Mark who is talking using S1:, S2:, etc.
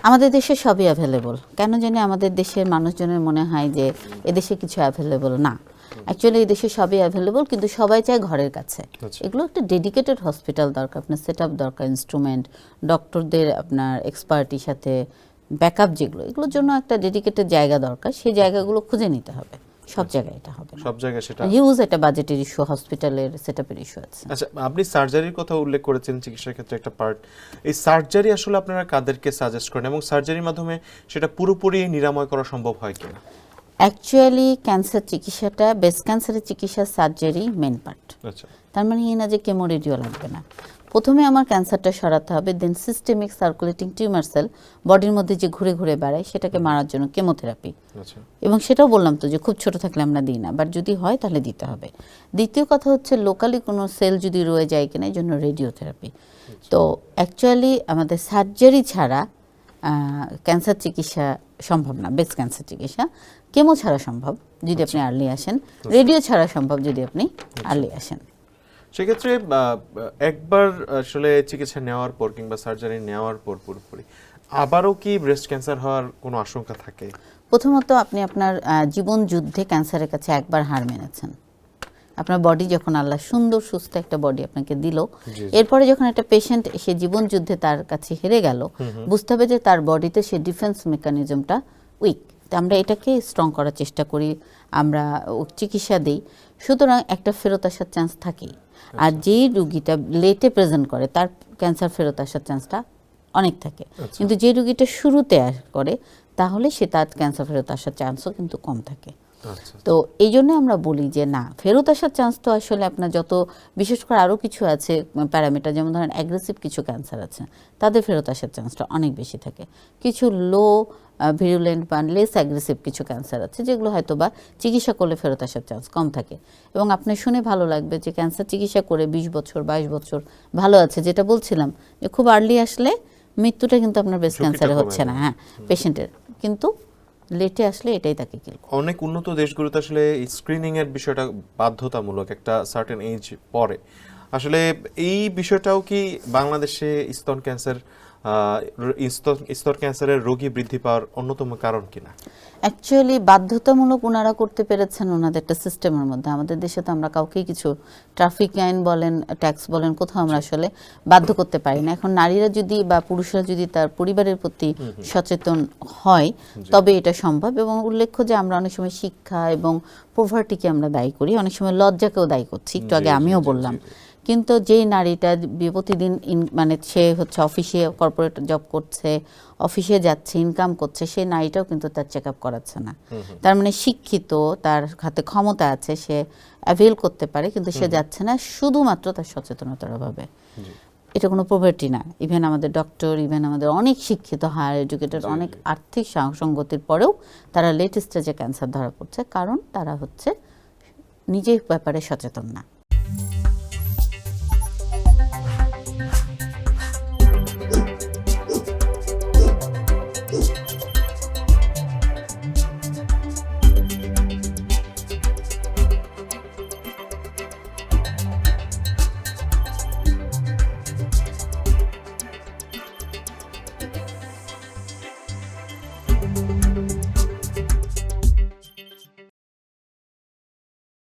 S1: আমাদের দেশে সবই অ্যাভেলেবল। কেন জানি আমাদের দেশের মানুষজনের মনে হয় যে এদেশে কিছু অ্যাভেলেবল না। অ্যাকচুয়ালি এই দেশে সবই অ্যাভেলেবল, কিন্তু সবাই চায় ঘরের কাছে। এগুলো একটা ডেডিকেটেড হসপিটাল দরকার, আপনার সেট আপ দরকার, ইনস্ট্রুমেন্ট, ডক্টরদের আপনার এক্সপার্টির সাথে ব্যাকআপ, যেগুলো এগুলোর জন্য একটা ডেডিকেটেড জায়গা দরকার। সেই জায়গাগুলো খুঁজে নিতে হবে। সব জায়গায় এটা হবে না,
S2: সব জায়গায় সেটা
S1: হিউজ একটা বাজেটের ইস্যু, হসপিটালের সেটআপের ইস্যু আছে।
S2: আচ্ছা, আপনি সার্জারির কথা উল্লেখ করেছেন, চিকিৎসার ক্ষেত্রে একটা পার্ট। এই সার্জারি আসলে আপনারা কাদেরকে সাজেস্ট করেন এবং সার্জারির মাধ্যমে সেটা পুরোপুরি নিরাময় করা সম্ভব হয় কিনা?
S1: অ্যাকচুয়ালি ক্যান্সার চিকিৎসাটা, ব্রেস্ট ক্যান্সারের চিকিৎসা সার্জারি মেন পার্ট।
S2: আচ্ছা,
S1: তার মানে এই না যে কেমো রেডিও লাগবে না। প্রথমে আমার ক্যান্সারটা সরাতে হবে, দেন সিস্টেমিক সার্কুলেটিং টিউমার সেল বডির মধ্যে যে ঘুরে ঘুরে বেড়ায় সেটাকে মারার জন্য কেমোথেরাপি।
S2: আচ্ছা,
S1: এবং সেটাও বললাম তো যে খুব ছোট থাকলে আমরা দিই না, বাট যদি হয় তাহলে দিতে হবে। দ্বিতীয় কথা হচ্ছে লোকালি কোনো সেল যদি রয়ে যায় কিনা, এই জন্য রেডিওথেরাপি। তো অ্যাকচুয়ালি আমাদের সার্জারি ছাড়া ক্যান্সার চিকিৎসা সম্ভব না। ব্রেস্ট ক্যান্সার চিকিৎসা কেমো ছাড়া সম্ভব যদি আপনি আর্লি আসেন, রেডিও ছাড়া সম্ভব যদি আপনি আর্লি আসেন।
S2: সেক্ষেত্রে একবার আসলে চিকিৎসা নেওয়ার পর কিংবা সার্জারি নেওয়ার পর পুরোপুরি আবারও কি ব্রেস্ট ক্যান্সার হওয়ার কোনো আশঙ্কা থাকে?
S1: প্রথমত আপনি আপনার জীবন যুদ্ধে ক্যান্সারের কাছে একবার হার মেনেছেন। আপনার বডি যখন আল্লাহ সুন্দর সুস্থ একটা বডি আপনাকে দিল, এরপরে যখন একটা পেশেন্ট সে জীবন যুদ্ধে তার কাছে হেরে গেল, বুঝতে হবে যে তার বডিতে সে ডিফেন্স মেকানিজমটা উইক। তো আমরা এটাকে স্ট্রং করার চেষ্টা করি, আমরা চিকিৎসা দিই। সুতরাং একটা ফেরত আসার চান্স থাকেই। আর যেই রুগীটা লেটে প্রেজেন্ট করে তার ক্যান্সার ফেরত আসার চান্সটা অনেক থাকে। কিন্তু যে রুগীটা শুরুতে করে তাহলে সে তার ক্যান্সার ফেরত আসার চান্সও কিন্তু কম থাকে। তো এই জন্য আমরা বলি যে না, ফেরত আসার চান্স তো আসলে আপনার যত, বিশেষ করে আরও কিছু আছে প্যারামিটার, যেমন ধরেন অ্যাগ্রেসিভ কিছু ক্যান্সার আছে, তাদের ফেরত আসার চান্সটা অনেক বেশি থাকে। কিছু লো ভিরুলেন্ট বা লেস অ্যাগ্রেসিভ কিছু ক্যান্সার আছে যেগুলো হয়তো বা চিকিৎসা করলে ফেরত আসার চান্স কম থাকে। এবং আপনি শুনে ভালো লাগবে যে ক্যান্সার চিকিৎসা করে 20 বছর 22 বছর ভালো আছে, যেটা বলছিলাম যে খুব আর্লি আসলে মৃত্যুটা কিন্তু আপনার ব্রেস্ট ক্যান্সারে হচ্ছে না, হ্যাঁ পেশেন্টের, কিন্তু লেটে আসলে এটাই তাকে কিল করে।
S2: অনেক উন্নত দেশগুলোতে আসলে স্ক্রিনিং এর বিষয়টা বাধ্যতামূলক একটা সার্টেন এজ পরে। আসলে এই বিষয়টাও কি বাংলাদেশে স্তন ক্যান্সারের রোগী বৃদ্ধি পাওয়ার অন্যতম কারণ কিনা?
S1: অ্যাকচুয়ালি বাধ্যতামূলক ওনারা করতে পেরেছেন ওনাদের একটা সিস্টেমের মধ্যে। আমাদের দেশে তো আমরা কাউকেই কিছু ট্রাফিক আইন বলেন, ট্যাক্স বলেন, কোথাও আমরা আসলে বাধ্য করতে পারি না। এখন নারীরা যদি বা পুরুষরা যদি তার পরিবারের প্রতি সচেতন হয় তবে এটা সম্ভব। এবং উল্লেখ্য যে আমরা অনেক সময় শিক্ষা এবং পভার্টিকে আমরা দায়ী করি, অনেক সময় লজ্জাকেও দায়ী করছি, একটু আগে আমিও বললাম। কিন্তু যেই নারীটা প্রতিদিন মানে সে হচ্ছে অফিসে কর্পোরেট জব করছে, অফিসে যাচ্ছে, ইনকাম করছে, সেই নারীটাও কিন্তু তার চেক আপ করাচ্ছে না। তার মানে শিক্ষিত, তার হাতে ক্ষমতা আছে, সে অ্যাভেল করতে পারে, কিন্তু সে যাচ্ছে না শুধুমাত্র তার সচেতনতার অভাবে। এটা কোনো পভার্টি না। ইভেন আমাদের ডক্টর, ইভেন আমাদের অনেক শিক্ষিত হায়ার এডুকেটেড, অনেক আর্থিক সঙ্গতির পরেও তারা লেট স্টেজে ক্যান্সার ধরা পড়ছে, কারণ তারা হচ্ছে নিজের ব্যাপারে সচেতন না।